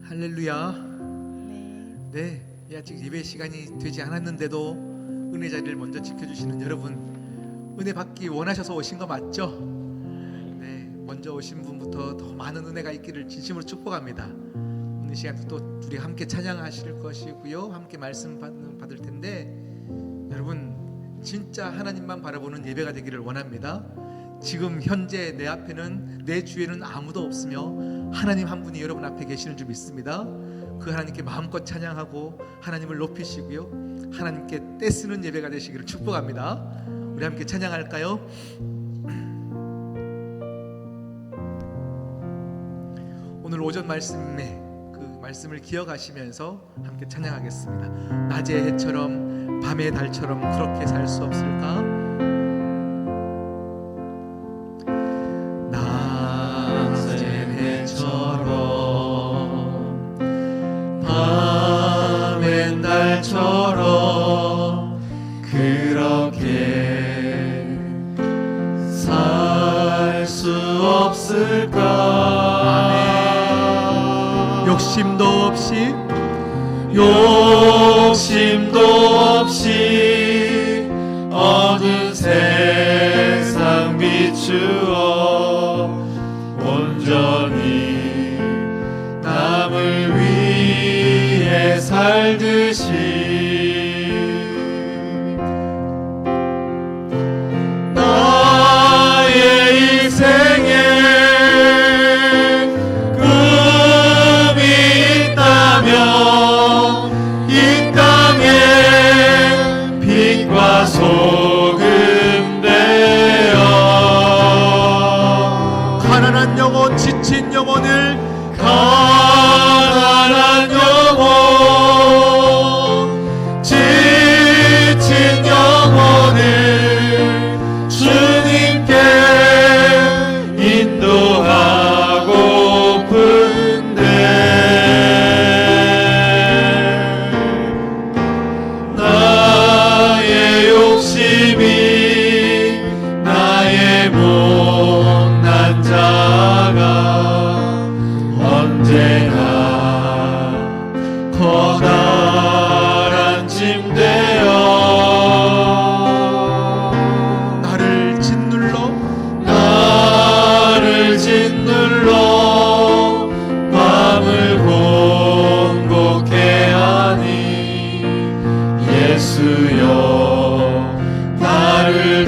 할렐루야. 네, 아직 예배 시간이 되지 않았는데도 은혜 자리를 먼저 지켜주시는 여러분, 은혜 받기 원하셔서 오신 거 맞죠? 네, 먼저 오신 분부터 더 많은 은혜가 있기를 진심으로 축복합니다. 오늘 시간도 또 우리 함께 찬양하실 것이고요, 함께 말씀 받을 텐데, 여러분 진짜 하나님만 바라보는 예배가 되기를 원합니다. 지금 현재 내 앞에는, 내 주위에는 아무도 없으며 하나님 한 분이 여러분 앞에 계시는 줄 믿습니다. 그 하나님께 마음껏 찬양하고 하나님을 높이시고요, 하나님께 떼쓰는 예배가 되시기를 축복합니다. 우리 함께 찬양할까요? 오늘 오전 말씀에 그 말씀을 기억하시면서 함께 찬양하겠습니다. 낮의 해처럼 밤의 달처럼 그렇게 살 수 없을까? 달처럼 그렇게 살 수 없을까? 욕심도 없이 어두운 세상 비추어 온전히 남을 위해 살듯이 나의 인생에 꿈이 있다면 이 땅에 빛과 소금 되어 가난한 영혼, 지친 영혼을 가난한 영혼, 지친 영혼을 주님께 인도하고픈데 나의 욕심이 나의 못난 자가 언제나 커다란 짐 되어 나를 짓눌러 밤을 공복해 하니 예수여 나를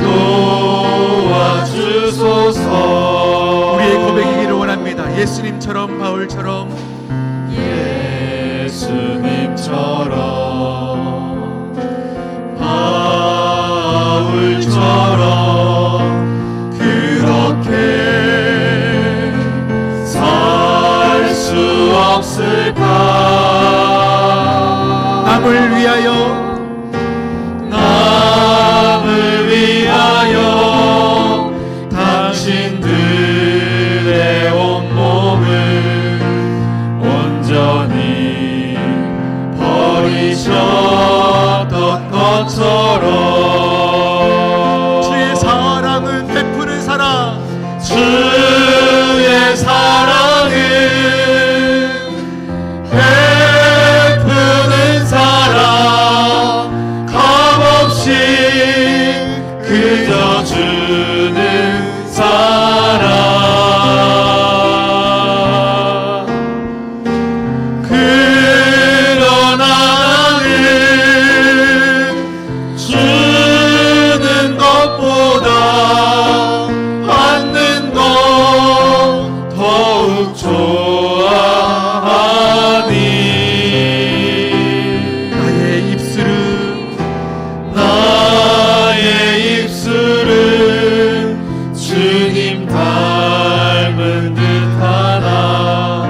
도와주소서. 우리의 고백이기를 원합니다. 예수님처럼, 바울처럼, 예수님처럼 바울처럼 그렇게 살 수 없을까? 남을 위하여 당신들의 온몸을 온전히 버리셨던 것처럼 주의 사랑은 베푸는 사랑, 주의 사랑은 베푸는 사랑, 값없이 그저 주는 사랑. 그러나 나는 주는 것보다 받는 것 더욱 좋아하니 나의 입술은 주님 닮은 듯하나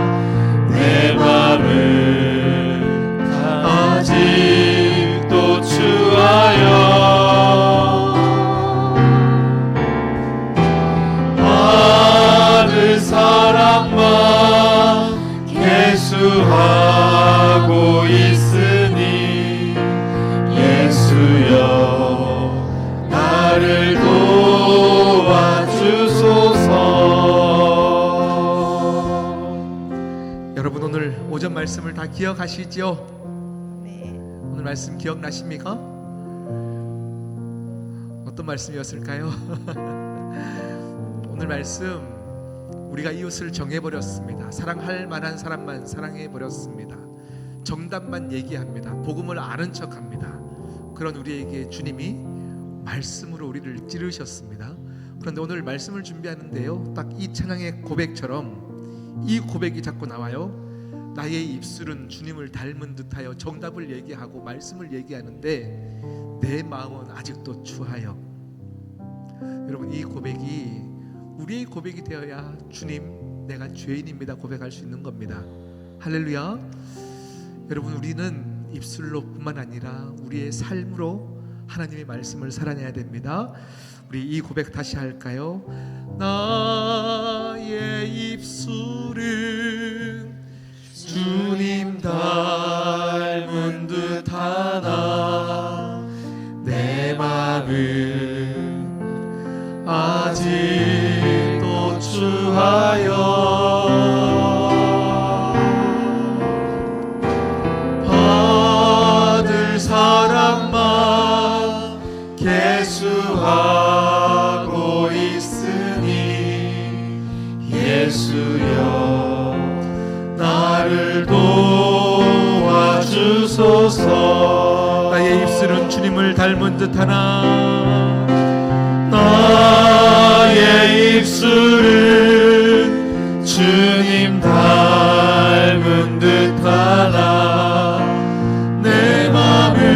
내 맘은 아직도 추하여 받을 사랑만 계수하고 있으니 예수여 나를 도와주소서. 여러분 오늘 오전 말씀을 다 기억하시죠? 네. 오늘 말씀 기억나십니까? 어떤 말씀이었을까요? 오늘 말씀 우리가 이웃을 정해버렸습니다. 사랑할 만한 사람만 사랑해버렸습니다. 정답만 얘기합니다. 복음을 아는 척합니다. 그런 우리에게 주님이 말씀으로 우리를 찌르셨습니다. 그런데 오늘 말씀을 준비하는데요, 딱 이 찬양의 고백처럼 이 고백이 자꾸 나와요. 나의 입술은 주님을 닮은 듯하여 정답을 얘기하고 말씀을 얘기하는데 내 마음은 아직도 추하여. 여러분, 이 고백이 우리의 고백이 되어야 주님, 내가 죄인입니다 고백할 수 있는 겁니다. 할렐루야. 여러분, 우리는 입술로 뿐만 아니라 우리의 삶으로 하나님의 말씀을 살아내야 됩니다. 우리 이 고백 다시 할까요? 나의 입술은 주님 닮은 듯하나 내 마음은 아직도 추하여 받을 사랑만 계수하고 있으니 예수여 나를 도와주소서. 나의 입술은 주님을 닮은 듯하나 나의 입술은 주님 닮은 듯하나 내 맘은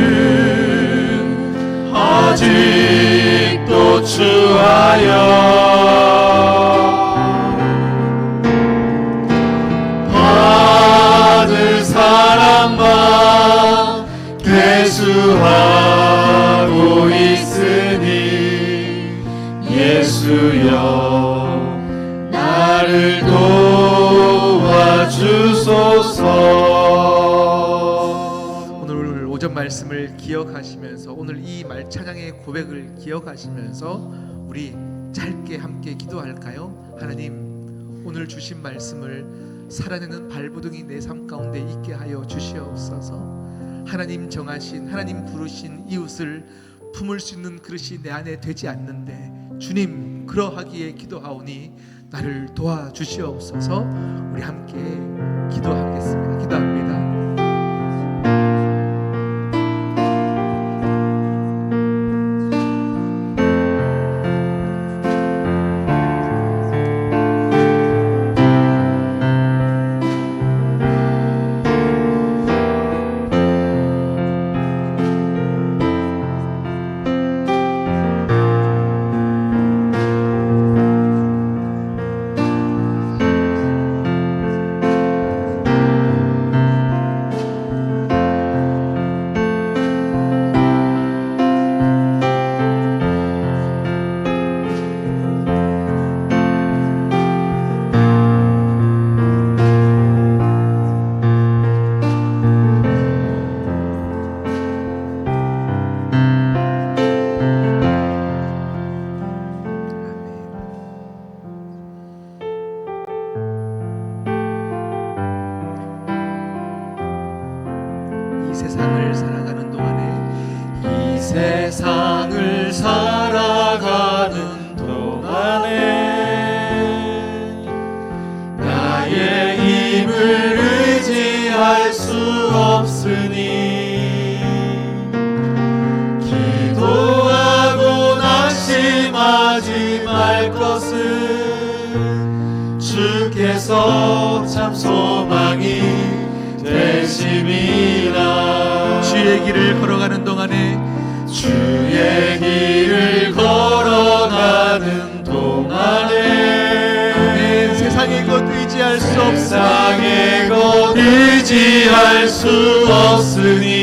아직도 추하여 받을 사랑만 계수하고 있으니 예수여 나를 도와주소서. 오늘 오전 말씀을 기억하시면서 오늘 이 말 찬양의 고백을 기억하시면서 우리 짧게 함께 기도할까요? 하나님, 오늘 주신 말씀을 살아내는 발부둥이 내 삶 가운데 있게 하여 주시옵소서. 하나님 정하신, 하나님 부르신 이웃을 품을 수 있는 그릇이 내 안에 되지 않는데 주님 그러하기에 기도하오니 나를 도와주시옵소서. 우리 함께 기도하겠습니다. 기도합니다. 세상을 살아가는 동안에 이 세상을 살아가는 동안에 나의 힘을 의지할 수 없으니 기도하고 낙심하지 말 것은 주께서 참 소망이 되심이라. 주의 길을 걸어가는 동안에 주의 길을 걸어가는 동안에 세상의 것 의지할 수 없으니 세상의 것 의지할 수 없으니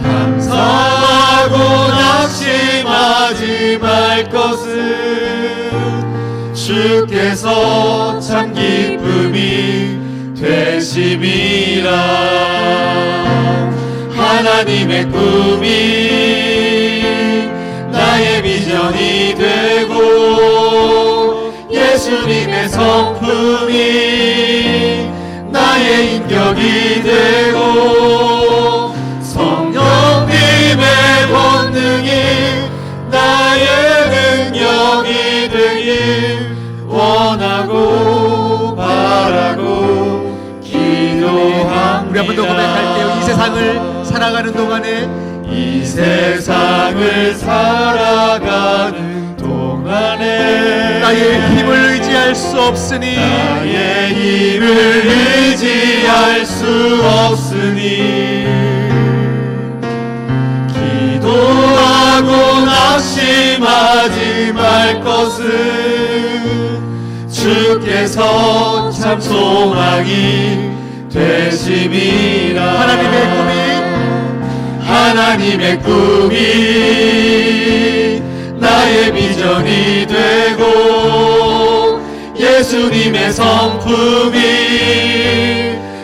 감사하고 낙심하지 말 것은 주께서 참 기쁨이 되심이라. 하나님의 꿈이 나의 비전이 되고 예수님의 성품이 우리 한 번 더 고백할게요. 이 세상을 살아가는 동안에 이 세상을 살아가는 동안에 나의 힘을 의지할 수 없으니 나의 힘을 의지할 수 없으니 기도하고 낙심하지 말 것은 주께서 참 소망이 되심이라. 하나님의 꿈이 나의 비전이 되고 예수님의 성품이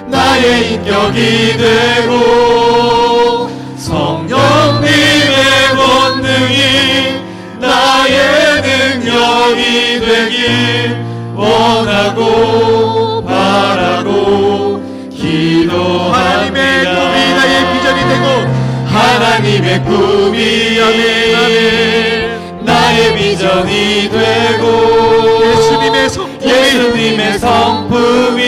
나의 인격이 되고 성령님의 권능이 나의 능력이 되길 원하고 바라고 기도합니다. 하나님의 꿈이 나의 비전이 되고 예수님의 성품이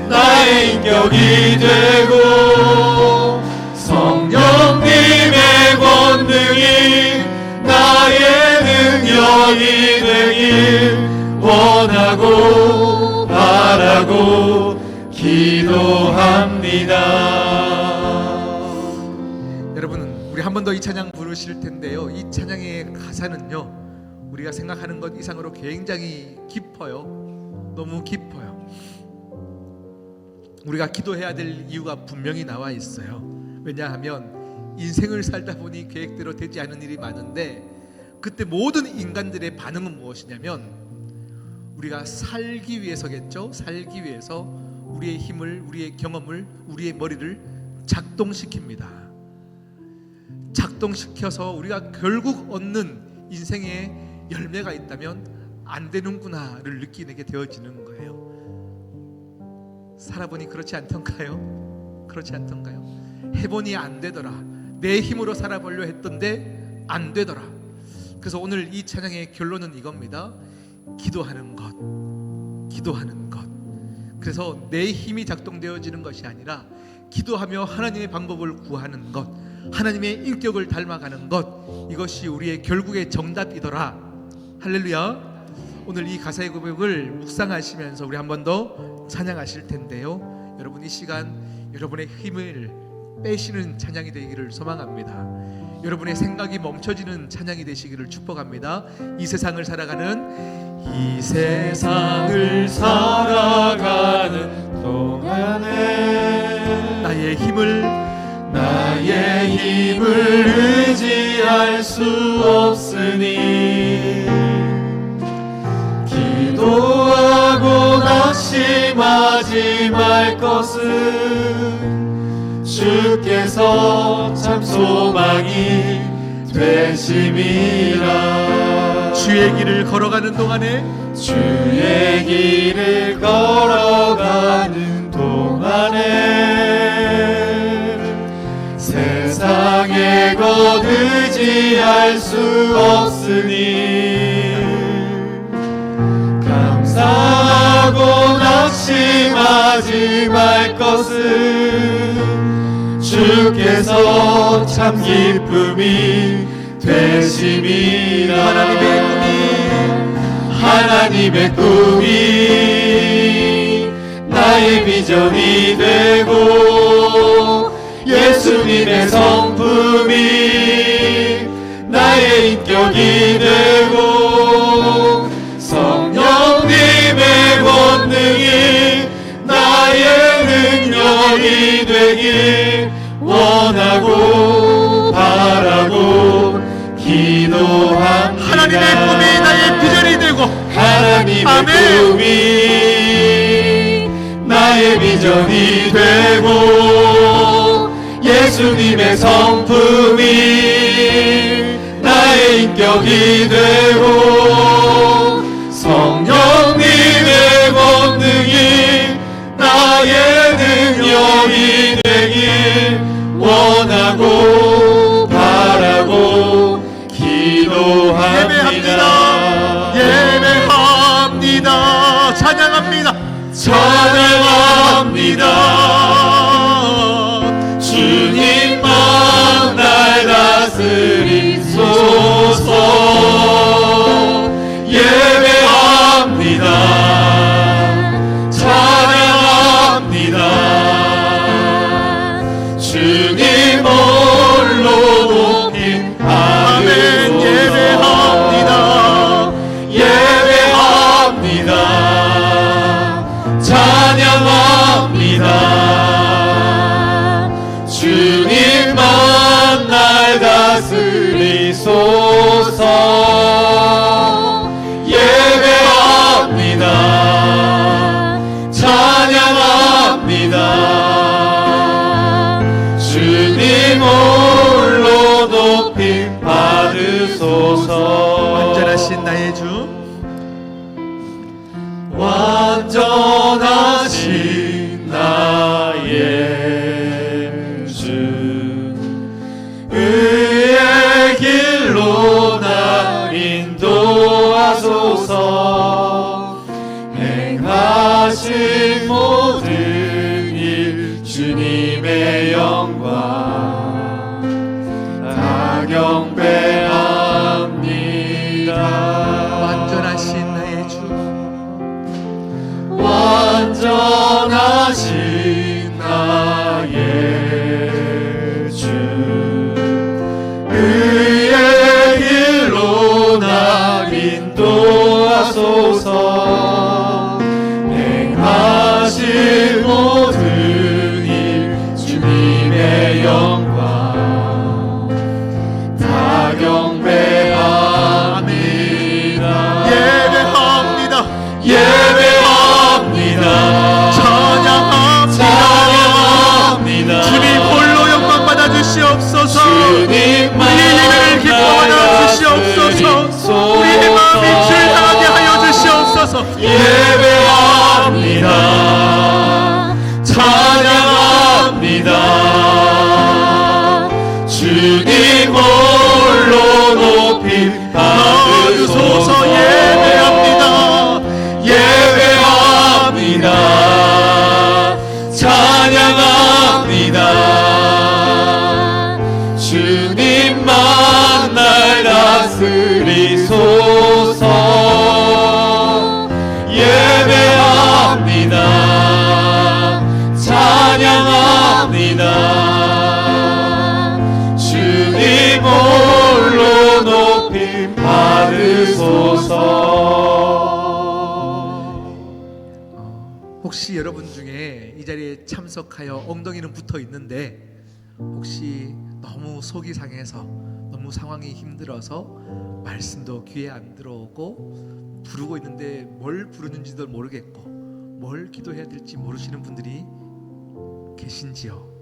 나의 인격이 되고 성령님의 권능이 나의 능력이 되길 원하고 바라고 기도합니다. 우리 한 번 더 이 찬양 부르실 텐데요. 이 찬양의 가사는요, 우리가 생각하는 것 이상으로 굉장히 깊어요. 너무 깊어요. 우리가 기도해야 될 이유가 분명히 나와 있어요. 왜냐하면 인생을 살다 보니 계획대로 되지 않은 일이 많은데, 그때 모든 인간들의 반응은 무엇이냐면 우리가 살기 위해서겠죠. 살기 위해서 우리의 힘을, 우리의 경험을, 우리의 머리를 작동시킵니다. 작동시켜서 우리가 결국 얻는 인생의 열매가 있다면 안 되는구나를 느끼게 되어지는 거예요. 살아보니 그렇지 않던가요? 그렇지 않던가요? 해보니 안 되더라. 내 힘으로 살아보려 했던데 안 되더라. 그래서 오늘 이 찬양의 결론은 이겁니다. 기도하는 것, 기도하는 것. 그래서 내 힘이 작동되어지는 것이 아니라 기도하며 하나님의 방법을 구하는 것, 하나님의 인격을 닮아가는 것, 이것이 우리의 결국의 정답이더라. 할렐루야. 오늘 이 가사의 고백을 묵상하시면서 우리 한 번 더 찬양하실 텐데요, 여러분 이 시간 여러분의 힘을 빼시는 찬양이 되기를 소망합니다. 여러분의 생각이 멈춰지는 찬양이 되시기를 축복합니다. 이 세상을 살아가는 동안에 나의 힘을 의지할 수 없으니 기도하고 낙심하지 말 것은 주께서 참 소망이 되심이라. 주의 길을 걸어가는 동안에 세상의 것 의지할 수 없으니 감사하고 낙심하지 말 것은 주께서 참 기쁨이 되심이라. 하나님의 꿈이 나의 비전이 되고 예수님의 성품이 나의 인격이 되고 성령님의 권능이 나의 능력이 되길 원하고 바라고 기도합니다. 하나님의 꿈이 나의 비전이 되고 하나님의 꿈이 나의 비전이 되고 예수님의 성품이 나의 인격이 되고 성령님의 권능이 나의 능력이 되길 원하고 바라고 기도합니다. 예배합니다. 찬양합니다. 찬양합니다. 주님만 날 다스리소서. 예배합니다. 찬양합니다. 주님 홀로 높임 아멘. 예배합니다. 예배합니다. 찬양합니다. 주님만 날 다스리소서. 예배합니다. 찬양합니다. 주님 홀로 높임 받으소서. 완전하신 나의 주, 완전하신 나의 주, 의의 길로 나 인도하소서. 행하신 모든 일 주님의 영광 다 경배합니다. 완전하신 나의 주, 완전하신 나의 주, 의의 길로 나 인도하소서. 행하신 모든 일 주님의 영광 다 경배합니다. 예배합니다. 예배합니다. 찬양합니다. 주님 홀로 영광 받아 주시옵소서. 주님만 우리의 예배를 기뻐하여 주시옵소서. 우리의 마음이 주를 향하게 하여 주시옵소서. 예배합니다. 찬양합니다. 주님 홀로 높임 받으소서. 예배합니다. 예배합니다. 찬양합니다. 주님만 날 다스리소서. 예배합니다. 찬양합니다. 주님 홀로 높임 받으소서. 혹시 여러분 중에 이 자리에 참석하여 엉덩이는 붙어 있는데 혹시 너무 속이 상해서 너무 상황이 힘들어서 말씀도 귀에 안 들어오고 부르고 있는데 뭘 부르는지도 모르겠고 뭘 기도해야 될지 모르시는 분들이 계신지요?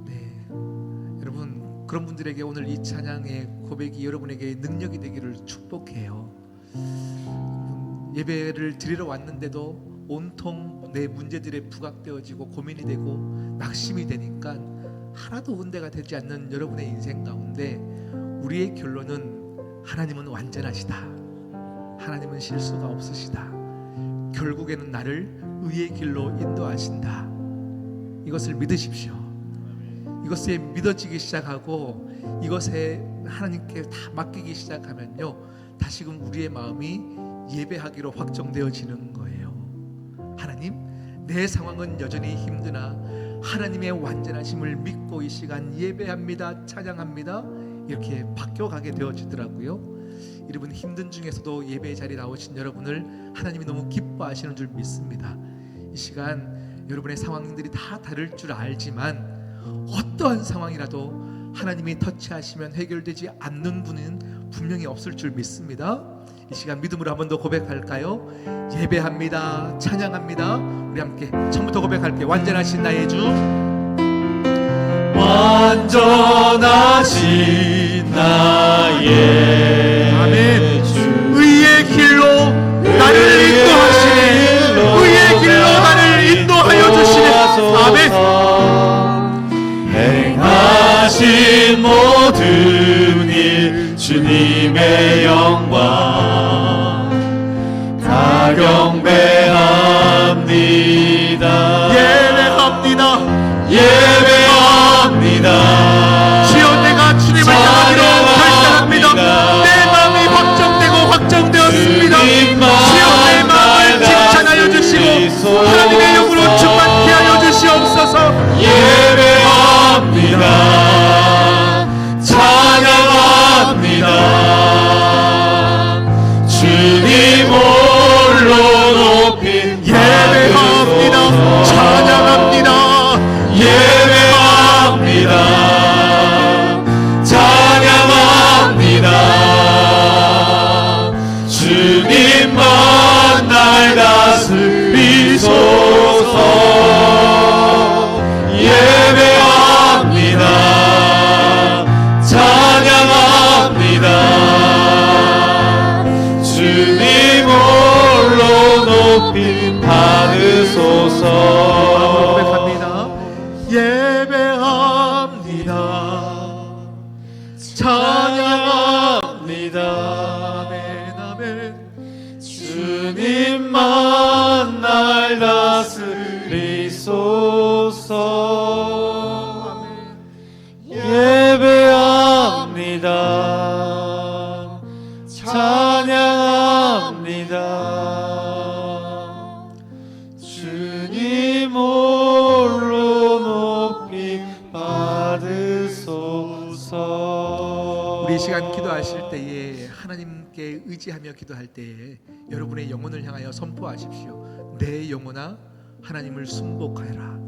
네, 여러분 그런 분들에게 오늘 이 찬양의 고백이 여러분에게 능력이 되기를 축복해요. 예배를 드리러 왔는데도 온통 내 문제들에 부각되어지고 고민이 되고 낙심이 되니까 하나도 은혜가 되지 않는 여러분의 인생 가운데 우리의 결론은 하나님은 완전하시다. 하나님은 실수가 없으시다. 결국에는 나를 의의 길로 인도하신다. 이것을 믿으십시오. 이것에 믿어지기 시작하고 이것에 하나님께 다 맡기기 시작하면요, 다시금 우리의 마음이 예배하기로 확정되어지는 거예요. 하나님, 내 상황은 여전히 힘드나 하나님의 완전하심을 믿고 이 시간 예배합니다, 찬양합니다, 이렇게 바뀌어가게 되어지더라고요. 여러분 힘든 중에서도 예배의 자리에 나오신 여러분을 하나님이 너무 기뻐하시는 줄 믿습니다. 이 시간 여러분의 상황들이 다 다를 줄 알지만 어떠한 상황이라도 하나님이 터치하시면 해결되지 않는 분은 분명히 없을 줄 믿습니다. 이 시간 믿음으로 한 번 더 고백할까요? 예배합니다, 찬양합니다. 우리 함께 처음부터 고백할게요. 완전하신 나의 주, 완전하신 나의 아멘. 주, 의의 길로 나를 인도하시네. 의의 길로 나를 인도하여 주시네. 아멘. 행하신 모든 일 주님의 영광 다 경배합니다. 예배합니다. 예배합니다. 주여, 내가 주님을 향하기로 결단합니다. 내 마음이 확정되고 확정되었습니다. 주여, 내 마음을 칭찬하여 주시고 하나님의 영으로 충만케 하여 주시옵소서. 예배합니다. 찬양합니다. 주님 홀로 높인 예배합니다. 찬양합니다. 예배합니다. 찬양합니다. 주님만 날 다스리소서. 예배합니다. 찬양합니다. 주님 홀로 높임 받으소서. 고백합니다. 예배합니다. 찬양합니다. 아멘, 아멘. 주님만 날 다스리소서. 예배합니다. 찬양합니다. 주님 홀로 높이 받으소서. 우리 이 시간 기도하실 때에 하나님께 의지하며 기도할 때에 여러분의 영혼을 향하여 선포하십시오. 내 영혼아, 하나님을 순복하여라.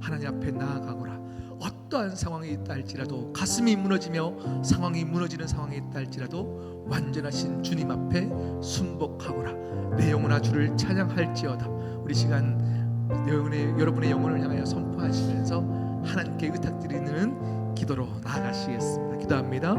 하나님 앞에 나아가거라. 어떠한 상황이 있다 할지라도, 가슴이 무너지며 상황이 무너지는 상황이 있다 할지라도 완전하신 주님 앞에 순복하거라. 내 영혼아, 주를 찬양할지어다. 우리 시간 여러분의 영혼을 향하여 선포하시면서 하나님께 의탁드리는 기도로 나아가시겠습니다. 기도합니다.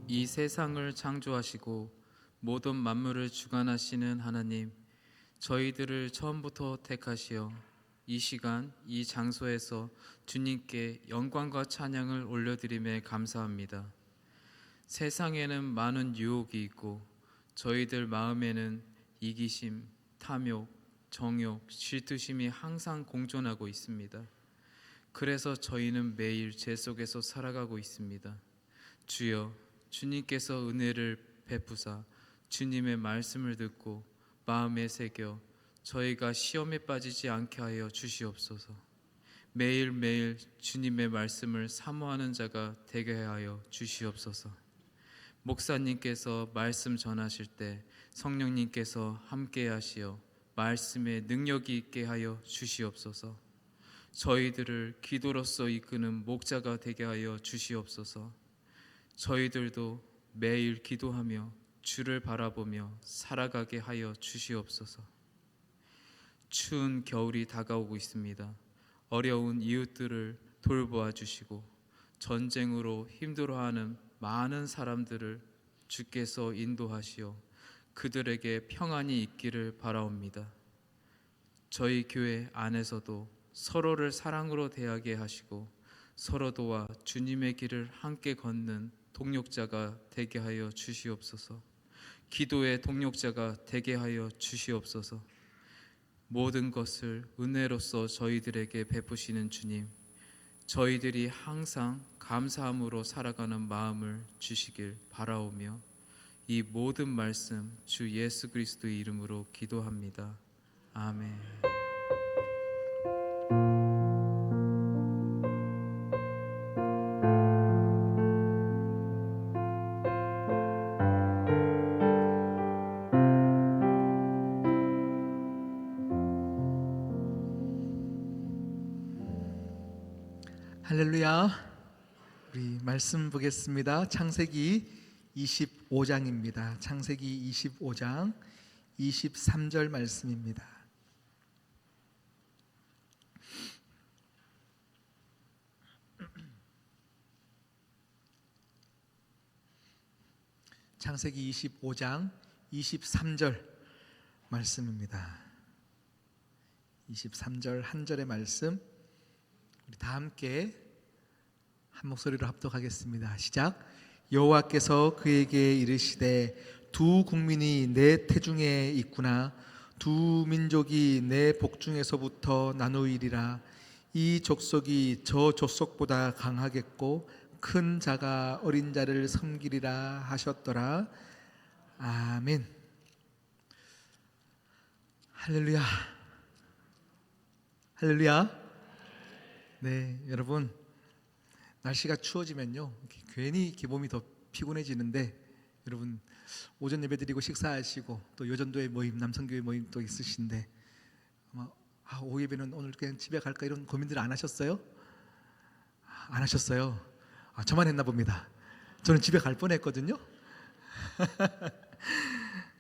이 세상을 창조하시고 모든 만물을 주관하시는 하나님, 저희들을 처음부터 택하시어 이 시간 이 장소에서 주님께 영광과 찬양을 올려드림에 감사합니다. 세상에는 많은 유혹이 있고 저희들 마음에는 이기심, 탐욕, 정욕, 질투심이 항상 공존하고 있습니다. 그래서 저희는 매일 죄 속에서 살아가고 있습니다. 주여, 주님께서 은혜를 베푸사 주님의 말씀을 듣고 마음에 새겨 저희가 시험에 빠지지 않게 하여 주시옵소서. 매일매일 주님의 말씀을 사모하는 자가 되게 하여 주시옵소서. 목사님께서 말씀 전하실 때 성령님께서 함께 하시어 말씀에 능력이 있게 하여 주시옵소서. 저희들을 기도로서 이끄는 목자가 되게 하여 주시옵소서. 저희들도 매일 기도하며 주를 바라보며 살아가게 하여 주시옵소서. 추운 겨울이 다가오고 있습니다. 어려운 이웃들을 돌보아 주시고 전쟁으로 힘들어하는 많은 사람들을 주께서 인도하시어 그들에게 평안이 있기를 바라옵니다. 저희 교회 안에서도 서로를 사랑으로 대하게 하시고 서로 도와 주님의 길을 함께 걷는 동력자가 되게 하여 주시옵소서. 기도의 동력자가 되게 하여 주시옵소서. 모든 것을 은혜로서 저희들에게 베푸시는 주님, 저희들이 항상 감사함으로 살아가는 마음을 주시길 바라오며 이 모든 말씀 주 예수 그리스도의 이름으로 기도합니다. 아멘. 할렐루야. 우리 말씀 보겠습니다. 창세기 25장입니다. 창세기 25장 23절 말씀입니다. 창세기 25장 23절 말씀입니다. 23절 한 절의 말씀 우리 다 함께 한 목소리로 합독하겠습니다. 시작. 여호와께서 그에게 이르시되 두 국민이 내 태중에 있구나. 두 민족이 내 복중에서부터 나누이리라. 이 족속이 저 족속보다 강하겠고 큰 자가 어린 자를 섬기리라 하셨더라. 아멘. 할렐루야. 할렐루야. 네, 여러분 날씨가 추워지면요 괜히 이렇게 몸이 더 피곤해지는데 여러분 오전 예배 드리고 식사하시고 또 여전도회 모임, 남성교회 모임 또 있으신데 아마 오후 예배는 오늘 그냥 집에 갈까 이런 고민들 안 하셨어요? 안 하셨어요? 저만 했나 봅니다. 저는 집에 갈 뻔했거든요.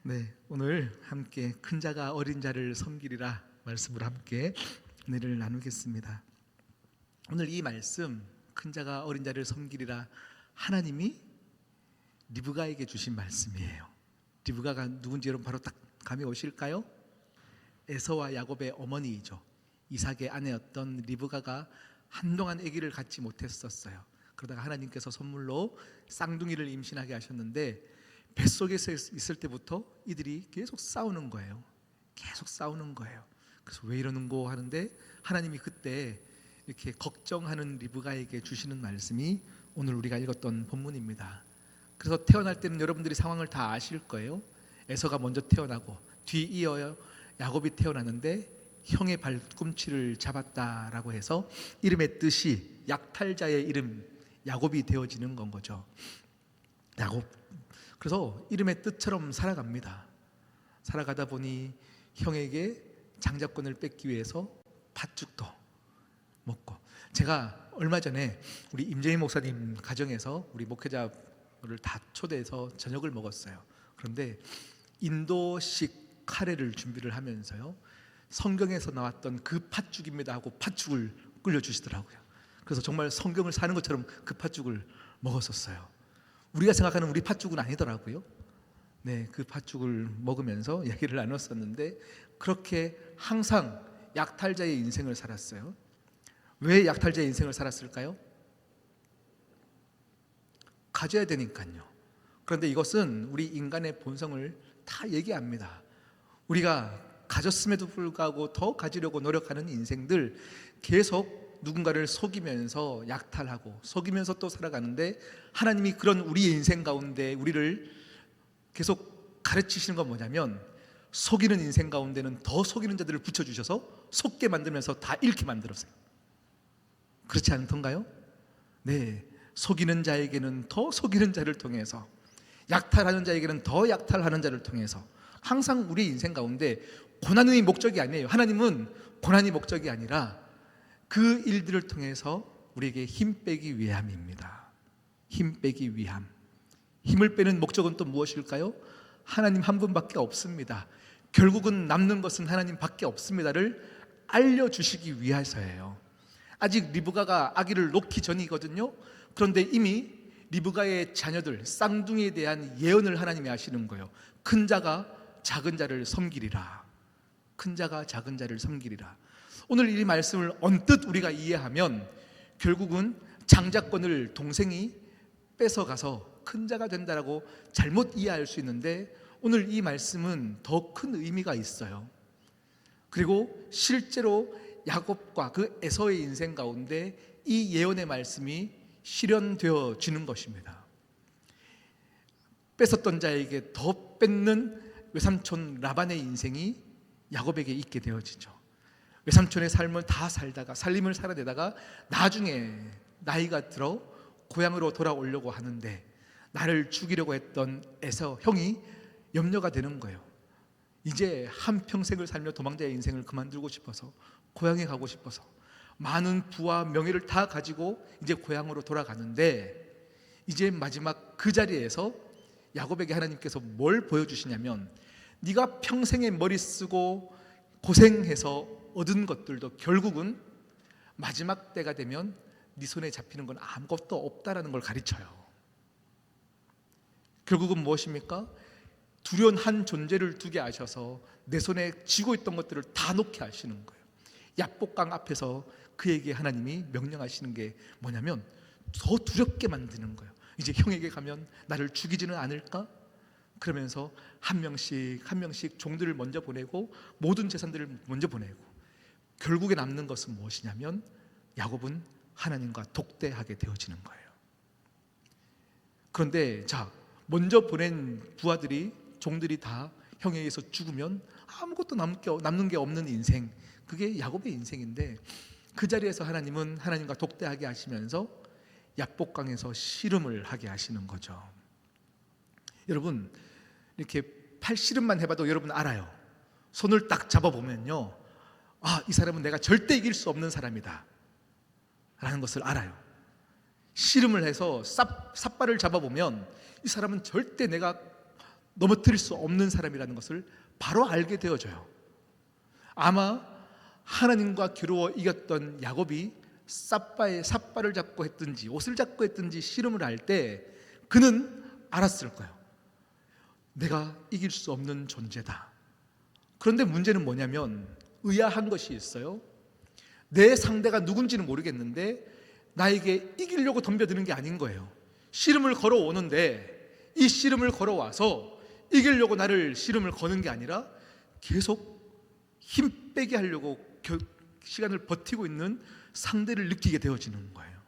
네, 오늘 함께 큰 자가 어린 자를 섬기리라 말씀으로 함께 은혜를 나누겠습니다. 오늘 이 말씀 큰 자가 어린 자를 섬기리라 하나님이 리브가에게 주신 말씀이에요. 리브가가 누군지 여러분 바로 딱 감이 오실까요? 에서와 야곱의 어머니이죠. 이삭의 아내였던 리브가가 한동안 아기를 갖지 못했었어요. 그러다가 하나님께서 선물로 쌍둥이를 임신하게 하셨는데 뱃속에서 있을 때부터 이들이 계속 싸우는 거예요. 계속 싸우는 거예요. 그래서 왜 이러는고 하는데 하나님이 그때 이렇게 걱정하는 리브가에게 주시는 말씀이 오늘 우리가 읽었던 본문입니다. 그래서 태어날 때는 여러분들이 상황을 다 아실 거예요. 에서가 먼저 태어나고 뒤이어 야곱이 태어났는데 형의 발꿈치를 잡았다라고 해서 이름의 뜻이 약탈자의 이름 야곱이 되어지는 건 거죠. 야곱. 그래서 이름의 뜻처럼 살아갑니다. 살아가다 보니 형에게 장자권을 뺏기 위해서 팥죽도 먹고, 제가 얼마 전에 우리 임재희 목사님 가정에서 우리 목회자를 다 초대해서 저녁을 먹었어요. 그런데 인도식 카레를 준비를 하면서요 성경에서 나왔던 그 팥죽입니다 하고 팥죽을 끓여주시더라고요. 그래서 정말 성경을 사는 것처럼 그 팥죽을 먹었었어요. 우리가 생각하는 우리 팥죽은 아니더라고요. 네, 그 팥죽을 먹으면서 이야기를 나눴었는데 그렇게 항상 약탈자의 인생을 살았어요. 왜 약탈자의 인생을 살았을까요? 가져야 되니까요. 그런데 이것은 우리 인간의 본성을 다 얘기합니다. 우리가 가졌음에도 불구하고 더 가지려고 노력하는 인생들, 계속 누군가를 속이면서 약탈하고 속이면서 또 살아가는데 하나님이 그런 우리의 인생 가운데 우리를 계속 가르치시는 건 뭐냐면 속이는 인생 가운데는 더 속이는 자들을 붙여주셔서 속게 만들면서 다 잃게 만들었어요. 그렇지 않던가요? 네, 속이는 자에게는 더 속이는 자를 통해서, 약탈하는 자에게는 더 약탈하는 자를 통해서 항상 우리 인생 가운데 고난이 목적이 아니에요. 하나님은 고난이 목적이 아니라 그 일들을 통해서 우리에게 힘 빼기 위함입니다. 힘 빼기 위함. 힘을 빼는 목적은 또 무엇일까요? 하나님 한 분밖에 없습니다. 결국은 남는 것은 하나님 밖에 없습니다를 알려주시기 위해서예요. 아직 리브가가 아기를 놓기 전이거든요. 그런데 이미 리브가의 자녀들, 쌍둥이에 대한 예언을 하나님이 하시는 거예요. 큰 자가 작은 자를 섬기리라. 큰 자가 작은 자를 섬기리라. 오늘 이 말씀을 언뜻 우리가 이해하면 결국은 장자권을 동생이 뺏어가서 큰 자가 된다라고 잘못 이해할 수 있는데 오늘 이 말씀은 더 큰 의미가 있어요. 그리고 실제로 야곱과 그 에서의 인생 가운데 이 예언의 말씀이 실현되어지는 것입니다. 뺏었던 자에게 더 뺏는 외삼촌 라반의 인생이 야곱에게 있게 되어지죠. 외삼촌의 삶을 다 살다가 살림을 살아내다가 나중에 나이가 들어 고향으로 돌아오려고 하는데 나를 죽이려고 했던 에서 형이 염려가 되는 거예요. 이제 한평생을 살며 도망자의 인생을 그만두고 싶어서 고향에 가고 싶어서 많은 부와 명예를 다 가지고 이제 고향으로 돌아가는데, 이제 마지막 그 자리에서 야곱에게 하나님께서 뭘 보여주시냐면, 네가 평생에 머리 쓰고 고생해서 얻은 것들도 결국은 마지막 때가 되면 네 손에 잡히는 건 아무것도 없다라는 걸 가르쳐요. 결국은 무엇입니까? 두려운 한 존재를 두게 하셔서 내 손에 쥐고 있던 것들을 다 놓게 하시는 거예요. 야복강 앞에서 그에게 하나님이 명령하시는 게 뭐냐면 더 두렵게 만드는 거예요. 이제 형에게 가면 나를 죽이지는 않을까? 그러면서 한 명씩 한 명씩 종들을 먼저 보내고 모든 재산들을 먼저 보내고, 결국에 남는 것은 무엇이냐면 야곱은 하나님과 독대하게 되어지는 거예요. 그런데 자, 먼저 보낸 부하들이, 종들이 다 형에 의해서 죽으면 아무것도 남는 게 없는 인생, 그게 야곱의 인생인데, 그 자리에서 하나님은 하나님과 독대하게 하시면서 야복강에서 씨름을 하게 하시는 거죠. 여러분, 이렇게 팔씨름만 해봐도 여러분 알아요. 손을 딱 잡아보면요, 아, 이 사람은 내가 절대 이길 수 없는 사람이다 라는 것을 알아요. 씨름을 해서 삿발을 잡아보면 이 사람은 절대 내가 넘어뜨릴 수 없는 사람이라는 것을 바로 알게 되어져요. 아마 하나님과 겨루어 이겼던 야곱이 삿발을 잡고 했든지 옷을 잡고 했든지 씨름을 할 때 그는 알았을 거예요. 내가 이길 수 없는 존재다. 그런데 문제는 뭐냐면 의아한 것이 있어요. 내 상대가 누군지는 모르겠는데 나에게 이기려고 덤벼드는 게 아닌 거예요. 씨름을 걸어오는데 이 씨름을 걸어와서 이기려고 나를 씨름을 거는 게 아니라 계속 힘 빼게 하려고 시간을 버티고 있는 상대를 느끼게 되어지는 거예요.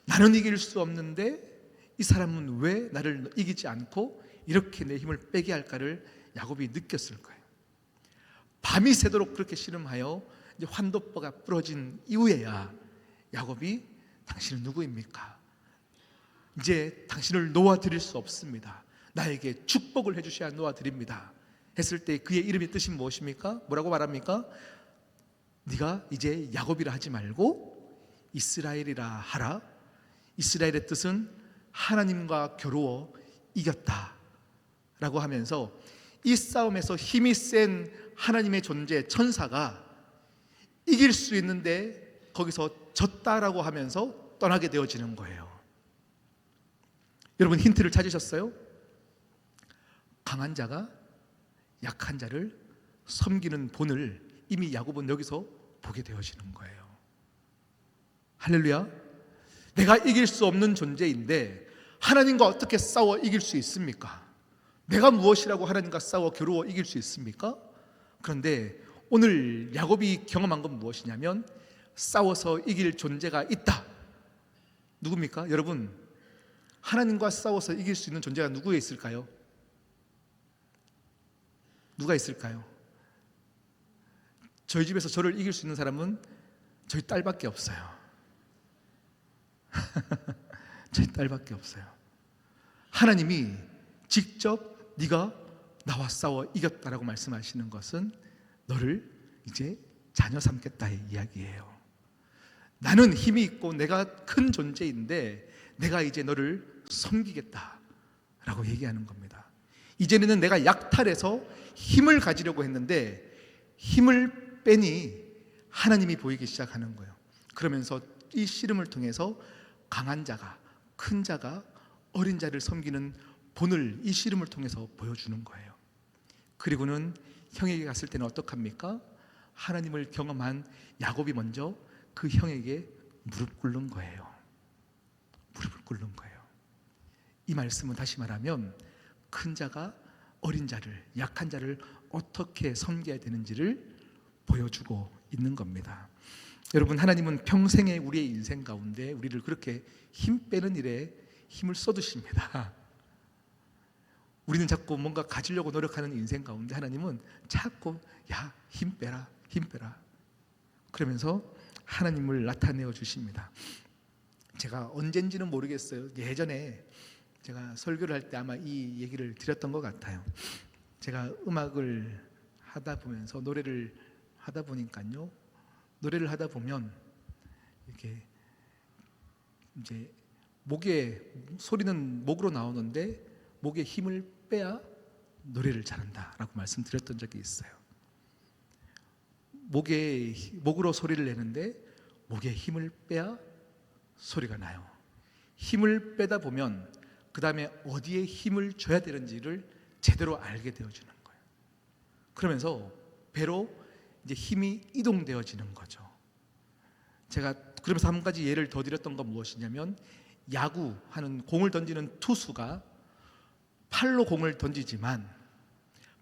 나는 이길 수 없는데 이 사람은 왜 나를 이기지 않고 이렇게 내 힘을 빼게 할까를 야곱이 느꼈을 거예요. 밤이 새도록 그렇게 씨름하여 이제 환도뼈가 부러진 이후에야 야곱이 당신은 누구입니까? 이제 당신을 놓아드릴 수 없습니다. 나에게 축복을 해주셔야 놓아드립니다 했을 때 그의 이름의 뜻이 무엇입니까? 뭐라고 말합니까? 네가 이제 야곱이라 하지 말고 이스라엘이라 하라. 이스라엘의 뜻은 하나님과 겨루어 이겼다 라고 하면서 이 싸움에서 힘이 센 하나님의 존재, 천사가 이길 수 있는데 거기서 졌다라고 하면서 떠나게 되어지는 거예요. 여러분, 힌트를 찾으셨어요? 강한 자가 약한 자를 섬기는 본을 이미 야곱은 여기서 보게 되어지는 거예요. 할렐루야. 내가 이길 수 없는 존재인데 하나님과 어떻게 싸워 이길 수 있습니까? 내가 무엇이라고 하나님과 싸워 겨루어 이길 수 있습니까? 그런데 오늘 야곱이 경험한 건 무엇이냐면 싸워서 이길 존재가 있다. 누굽니까? 여러분, 하나님과 싸워서 이길 수 있는 존재가 누구에 있을까요? 누가 있을까요? 저희 집에서 저를 이길 수 있는 사람은 저희 딸밖에 없어요. 저희 딸밖에 없어요. 하나님이 직접 네가 나와 싸워 이겼다라고 말씀하시는 것은 너를 이제 자녀 삼겠다의 이야기예요. 나는 힘이 있고 내가 큰 존재인데 내가 이제 너를 섬기겠다라고 얘기하는 겁니다. 이제는 내가 약탈해서 힘을 가지려고 했는데 힘을 빼니 하나님이 보이기 시작하는 거예요. 그러면서 이 씨름을 통해서 강한 자가, 큰 자가 어린 자를 섬기는 본을 이 씨름을 통해서 보여주는 거예요. 그리고는 형에게 갔을 때는 어떡합니까? 하나님을 경험한 야곱이 먼저 그 형에게 무릎 꿇는 거예요. 무릎을 꿇는 거예요. 이 말씀은 다시 말하면 큰 자가 어린 자를, 약한 자를 어떻게 섬겨야 되는지를 보여주고 있는 겁니다. 여러분, 하나님은 평생의 우리의 인생 가운데 우리를 그렇게 힘 빼는 일에 힘을 쏟으십니다. 우리는 자꾸 뭔가 가지려고 노력하는 인생 가운데 하나님은 자꾸 야, 힘 빼라, 힘 빼라 그러면서 하나님을 나타내어 주십니다. 제가 언젠지는 모르겠어요. 예전에 제가 설교를 할 때 아마 이 얘기를 드렸던 것 같아요. 제가 음악을 하다 보면서 노래를 하다 보니까요, 노래를 하다 보면 이렇게 이제 목에 소리는 목으로 나오는데 목에 힘을 빼야 노래를 잘한다라고 말씀드렸던 적이 있어요. 목으로 소리를 내는데 목에 힘을 빼야 소리가 나요. 힘을 빼다 보면 그 다음에 어디에 힘을 줘야 되는지를 제대로 알게 되어주는 거예요. 그러면서 배로 이제 힘이 이동되어지는 거죠. 제가 그러면서 한 가지 예를 더 드렸던 건 무엇이냐면, 야구하는 공을 던지는 투수가 팔로 공을 던지지만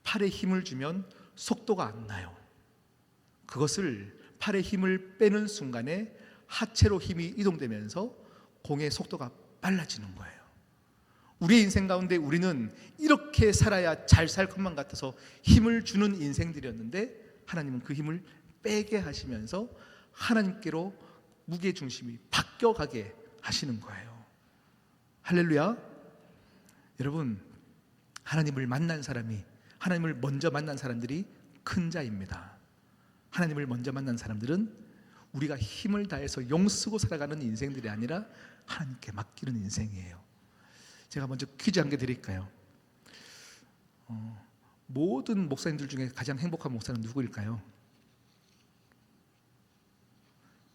팔에 힘을 주면 속도가 안 나요. 그것을 팔에 힘을 빼는 순간에 하체로 힘이 이동되면서 공의 속도가 빨라지는 거예요. 우리의 인생 가운데 우리는 이렇게 살아야 잘 살 것만 같아서 힘을 주는 인생들이었는데, 하나님은 그 힘을 빼게 하시면서 하나님께로 무게중심이 바뀌어가게 하시는 거예요. 할렐루야. 여러분, 하나님을 만난 사람이, 하나님을 먼저 만난 사람들이 큰 자입니다. 하나님을 먼저 만난 사람들은 우리가 힘을 다해서 용쓰고 살아가는 인생들이 아니라 하나님께 맡기는 인생이에요. 제가 먼저 퀴즈 한 개 드릴까요? 모든 목사님들 중에 가장 행복한 목사는 누구일까요?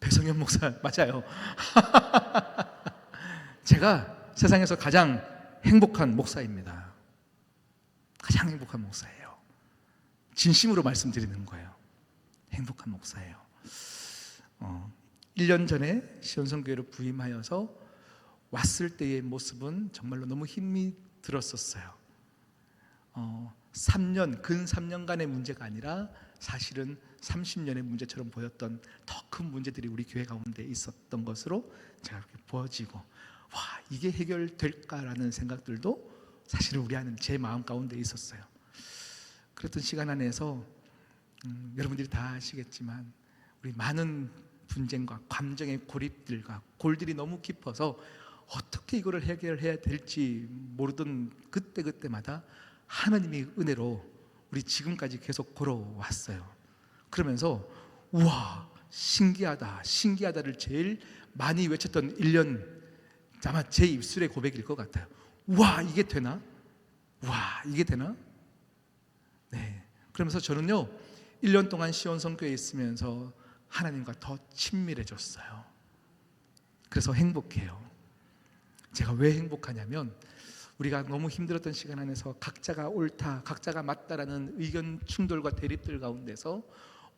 배성현 목사 맞아요. 제가 세상에서 가장 행복한 목사입니다. 가장 행복한 목사예요. 진심으로 말씀드리는 거예요. 행복한 목사예요. 1년 전에 시온성교회로 부임하여서 왔을 때의 모습은 정말로 너무 힘이 들었었어요. 근 3년간의 문제가 아니라 사실은 30년의 문제처럼 보였던 더 큰 문제들이 우리 교회 가운데 있었던 것으로 제가 이렇게 보여지고, 와, 이게 해결될까라는 생각들도 사실은 우리 안은 제 마음 가운데 있었어요. 그랬던 시간 안에서 여러분들이 다 아시겠지만 우리 많은 분쟁과 감정의 고립들과 골들이 너무 깊어서 어떻게 이거를 해결해야 될지 모르던 그때마다 하나님의 은혜로 우리 지금까지 계속 걸어왔어요. 그러면서 우와, 신기하다를 제일 많이 외쳤던 1년, 아마 제 입술의 고백일 것 같아요. 우와, 이게 되나? 와, 이게 되나? 네. 그러면서 저는요 1년 동안 시온성교회에 있으면서 하나님과 더 친밀해졌어요. 그래서 행복해요. 제가 왜 행복하냐면, 우리가 너무 힘들었던 시간 안에서 각자가 옳다, 각자가 맞다라는 의견 충돌과 대립들 가운데서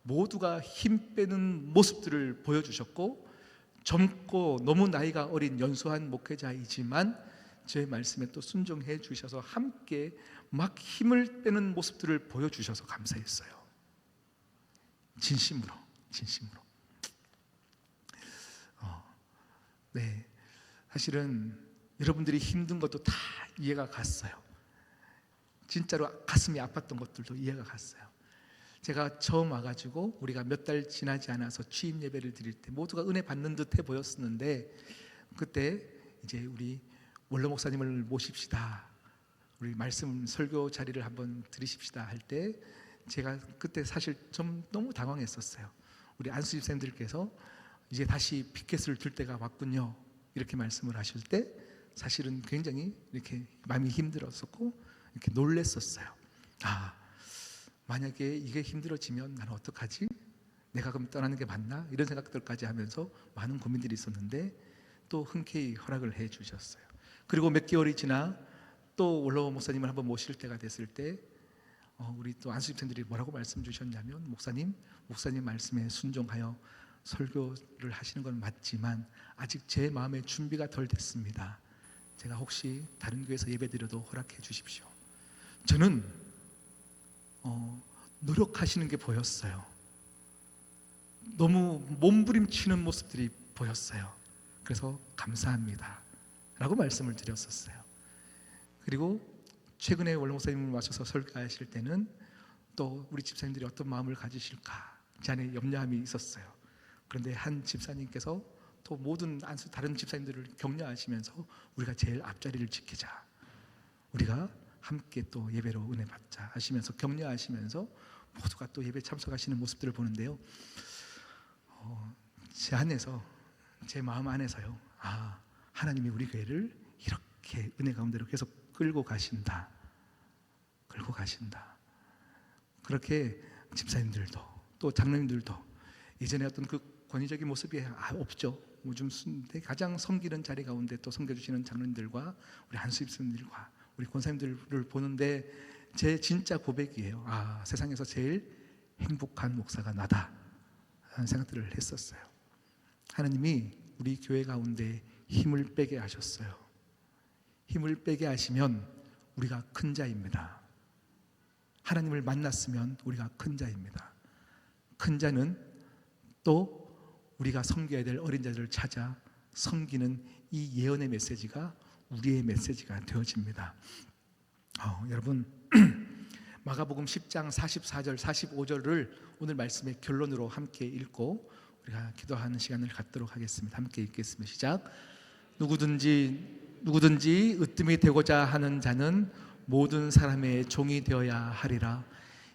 모두가 힘 빼는 모습들을 보여주셨고, 젊고 너무 나이가 어린 연소한 목회자이지만 제 말씀에 또 순종해 주셔서 함께 막 힘을 빼는 모습들을 보여주셔서 감사했어요. 진심으로. 네, 사실은 여러분들이 힘든 것도 다 이해가 갔어요. 진짜로 가슴이 아팠던 것들도 이해가 갔어요. 제가 처음 와가지고 우리가 몇 달 지나지 않아서 취임 예배를 드릴 때 모두가 은혜 받는 듯해 보였었는데, 그때 이제 우리 원로 목사님을 모십시다, 우리 말씀 설교 자리를 한번 들으십시다 할 때 제가 그때 사실 좀 너무 당황했었어요. 우리 안수 집사님들께서 이제 다시 피켓을 들 때가 왔군요 이렇게 말씀을 하실 때 사실은 굉장히 이렇게 마음이 힘들었었고 이렇게 놀랬었어요. 만약에 이게 힘들어지면 나는 어떡하지? 내가 그럼 떠나는 게 맞나? 이런 생각들까지 하면서 많은 고민들이 있었는데 또 흔쾌히 허락을 해 주셨어요. 그리고 몇 개월이 지나 또 원로 목사님을 한번 모실 때가 됐을 때 우리 또 안수집사님들이 뭐라고 말씀 주셨냐면, 목사님 말씀에 순종하여 설교를 하시는 건 맞지만 아직 제 마음의 준비가 덜 됐습니다. 제가 혹시 다른 교회에서 예배드려도 허락해 주십시오. 저는 노력하시는 게 보였어요. 너무 몸부림치는 모습들이 보였어요. 그래서 감사합니다 라고 말씀을 드렸었어요. 그리고 최근에 원로 목사님 와셔서 설교하실 때는 또 우리 집사님들이 어떤 마음을 가지실까 제 안에 염려함이 있었어요. 그런데 한 집사님께서 또 모든 다른 집사님들을 격려하시면서 우리가 제일 앞자리를 지키자, 우리가 함께 또 예배로 은혜 받자 하시면서 격려하시면서 모두가 또 예배 참석하시는 모습들을 보는데요, 제 안에서 제 마음 안에서요, 하나님이 우리 교회를 이렇게 은혜 가운데로 계속 끌고 가신다. 그렇게 집사님들도 또 장로님들도 이전에 어떤 그 권위적인 모습이 없죠. 요즘 가장 섬기는 자리 가운데 또 섬겨주시는 장로님들과 우리 한수입스님들과 우리 권사님들을 보는데 제 진짜 고백이에요. 세상에서 제일 행복한 목사가 나다 하는 생각들을 했었어요. 하나님이 우리 교회 가운데 힘을 빼게 하셨어요. 힘을 빼게 하시면 우리가 큰 자입니다. 하나님을 만났으면 우리가 큰 자입니다. 큰 자는 또 우리가 섬겨야 될 어린 자들을 찾아 섬기는 이 예언의 메시지가 우리의 메시지가 되어집니다. 여러분, 마가복음 10장 44절 45절을 오늘 말씀의 결론으로 함께 읽고 우리가 기도하는 시간을 갖도록 하겠습니다. 함께 읽겠습니다. 시작. 누구든지 으뜸이 되고자 하는 자는 모든 사람의 종이 되어야 하리라.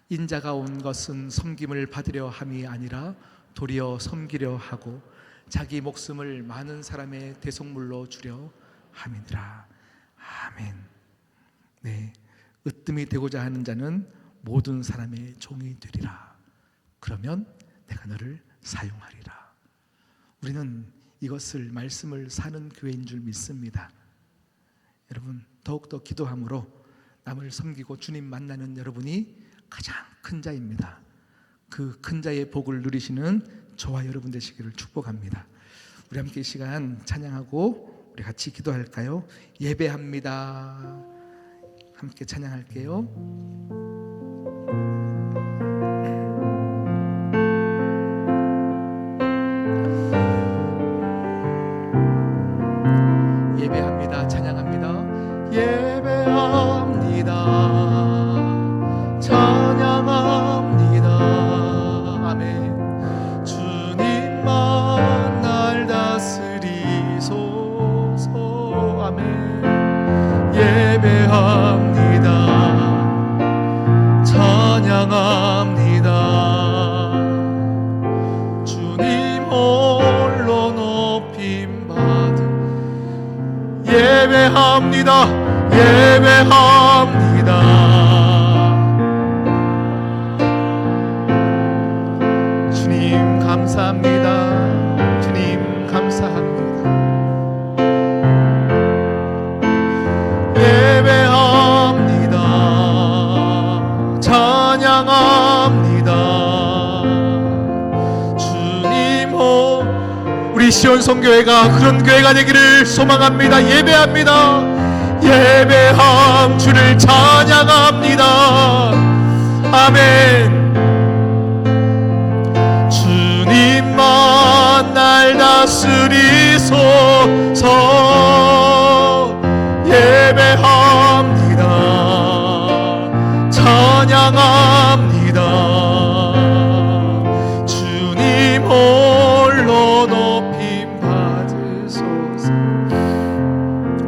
인자가 온 것은 섬김을 받으려 함이 아니라 도리어 섬기려 하고 자기 목숨을 많은 사람의 대속물로 주려 함이니라. 아멘. 네, 으뜸이 되고자 하는 자는 모든 사람의 종이 되리라. 그러면 내가 너를 사용하리라. 우리는 이것을 말씀을 사는 교회인 줄 믿습니다. 여러분, 더욱더 기도함으로 남을 섬기고 주님 만나는 여러분이 가장 큰 자입니다. 그 큰 자의 복을 누리시는 저와 여러분 되시기를 축복합니다. 우리 함께 이 시간 찬양하고 우리 같이 기도할까요? 예배합니다. 함께 찬양할게요. 예배합니다. 찬양합니다. 예배합니다. 찬양합니다. 아멘. 주님만 날 다스리소서. 아멘. 예배합니다. 찬양합니다. 주님 홀로 높임 받음. 예배합니다. 예배합니다. 주님 감사합니다. 주님 감사합니다. 예배합니다. 찬양합니다. 주님 우리 시온성교회가 그런 교회가 되기를 소망합니다. 예배합니다. 예배함 주를 찬양합니다. 아멘. 주님만 날 다스리소서. 예배합니다. 찬양합니다. 주님 홀로 높임 받으소서.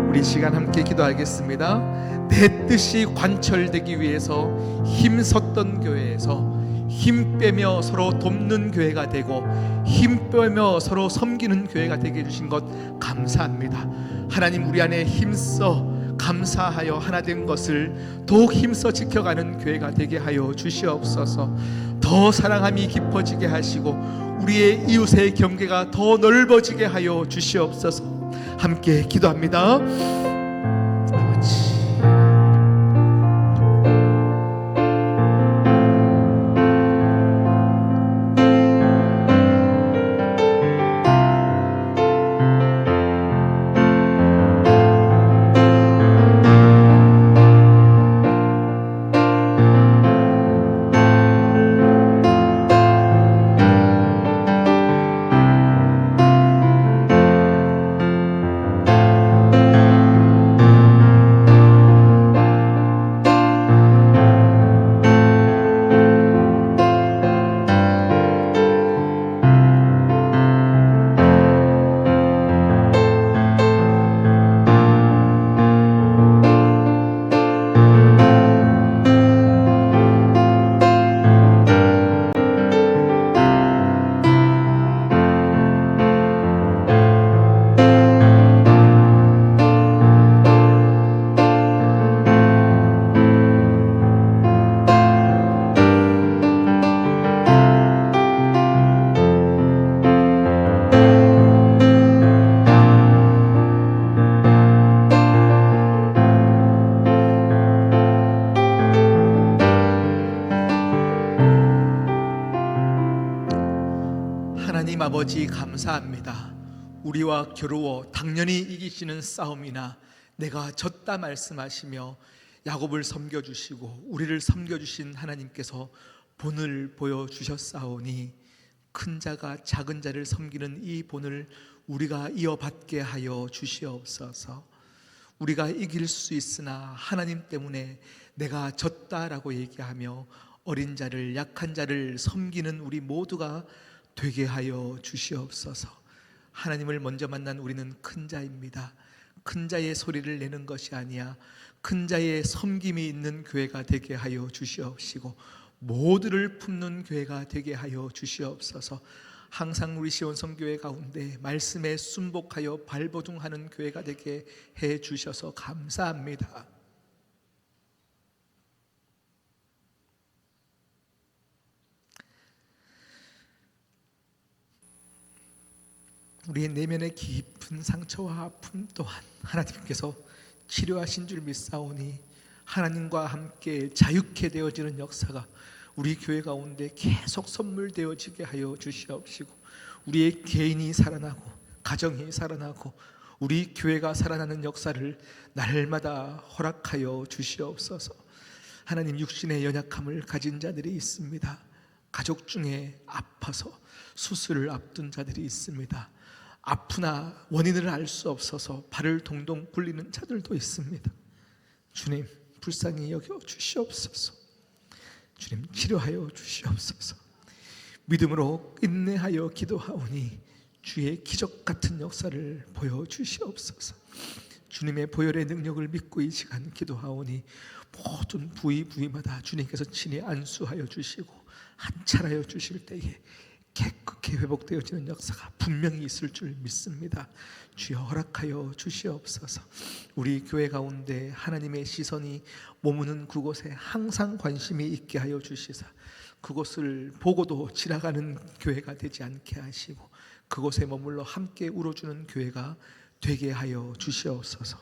우리 시간 함께 기도하겠습니다. 내 뜻이 관철되기 위해서 힘썼던 교회에서 힘 빼며 서로 돕는 교회가 되고 힘 빼며 서로 섬기는 교회가 되게 해주신 것 감사합니다. 하나님, 우리 안에 힘써 감사하여 하나 된 것을 더욱 힘써 지켜가는 교회가 되게 하여 주시옵소서. 더 사랑함이 깊어지게 하시고 우리의 이웃의 경계가 더 넓어지게 하여 주시옵소서. 함께 기도합니다. 아버지, 하나님 아버지 감사합니다. 우리와 겨루어 당연히 이기시는 싸움이나 내가 졌다 말씀하시며 야곱을 섬겨주시고 우리를 섬겨주신 하나님께서 본을 보여주셨사오니 큰 자가 작은 자를 섬기는 이 본을 우리가 이어받게 하여 주시옵소서. 우리가 이길 수 있으나 하나님 때문에 내가 졌다라고 얘기하며 어린 자를 약한 자를 섬기는 우리 모두가 되게 하여 주시옵소서. 하나님을 먼저 만난 우리는 큰 자입니다. 큰 자의 소리를 내는 것이 아니야 큰 자의 섬김이 있는 교회가 되게 하여 주시옵시고 모두를 품는 교회가 되게 하여 주시옵소서. 항상 우리 시온성교회 가운데 말씀에 순복하여 발버둥하는 교회가 되게 해 주셔서 감사합니다. 우리의 내면의 깊은 상처와 아픔 또한 하나님께서 치료하신 줄 믿사오니 하나님과 함께 자유케 되어지는 역사가 우리 교회 가운데 계속 선물되어지게 하여 주시옵시고 우리의 개인이 살아나고 가정이 살아나고 우리 교회가 살아나는 역사를 날마다 허락하여 주시옵소서. 하나님, 육신의 연약함을 가진 자들이 있습니다. 가족 중에 아파서 수술을 앞둔 자들이 있습니다. 아프나 원인을 알 수 없어서 발을 동동 굴리는 자들도 있습니다. 주님, 불쌍히 여겨 주시옵소서. 주님, 치료하여 주시옵소서. 믿음으로 인내하여 기도하오니 주의 기적 같은 역사를 보여주시옵소서. 주님의 보혈의 능력을 믿고 이 시간 기도하오니 모든 부위마다 주님께서 친히 안수하여 주시고 한찰하여 주실 때에 깨끗이 회복되어지는 역사가 분명히 있을 줄 믿습니다. 주여 허락하여 주시옵소서. 우리 교회 가운데 하나님의 시선이 머무는 그곳에 항상 관심이 있게 하여 주시사 그곳을 보고도 지나가는 교회가 되지 않게 하시고 그곳에 머물러 함께 울어주는 교회가 되게 하여 주시옵소서.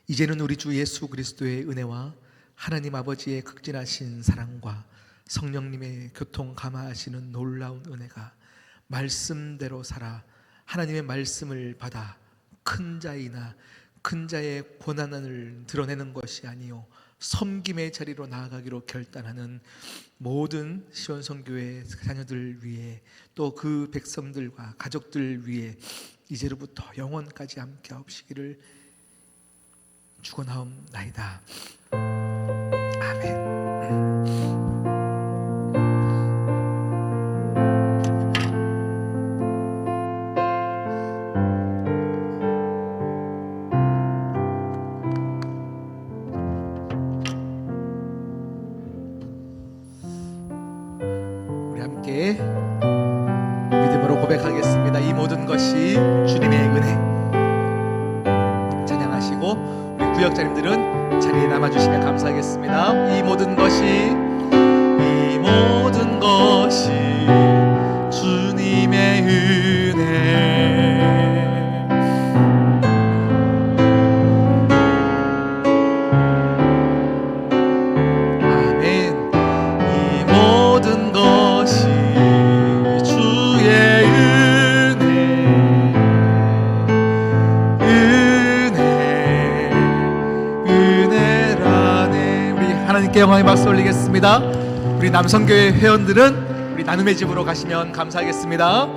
이제는 우리 주 예수 그리스도의 은혜와 하나님 아버지의 극진하신 사랑과 성령님의 교통 감화하시는 놀라운 은혜가 말씀대로 살아 하나님의 말씀을 받아 큰 자이나 큰 자의 권한을 드러내는 것이 아니요 섬김의 자리로 나아가기로 결단하는 모든 시온성교회 자녀들 위해 또 그 백성들과 가족들 위해 이제로부터 영원까지 함께 하옵시기를 축원하옵나이다. 아멘. 믿음으로 고백하겠습니다. 이 모든 것이 주님의 은혜. 찬양하시고 우리 구역자님들은 자리에 남아주시면 감사하겠습니다. 이 모든 것이 주님의 은혜. 하나님께 영광의 박수 올리겠습니다. 우리 남성교회 회원들은 우리 나눔의 집으로 가시면 감사하겠습니다.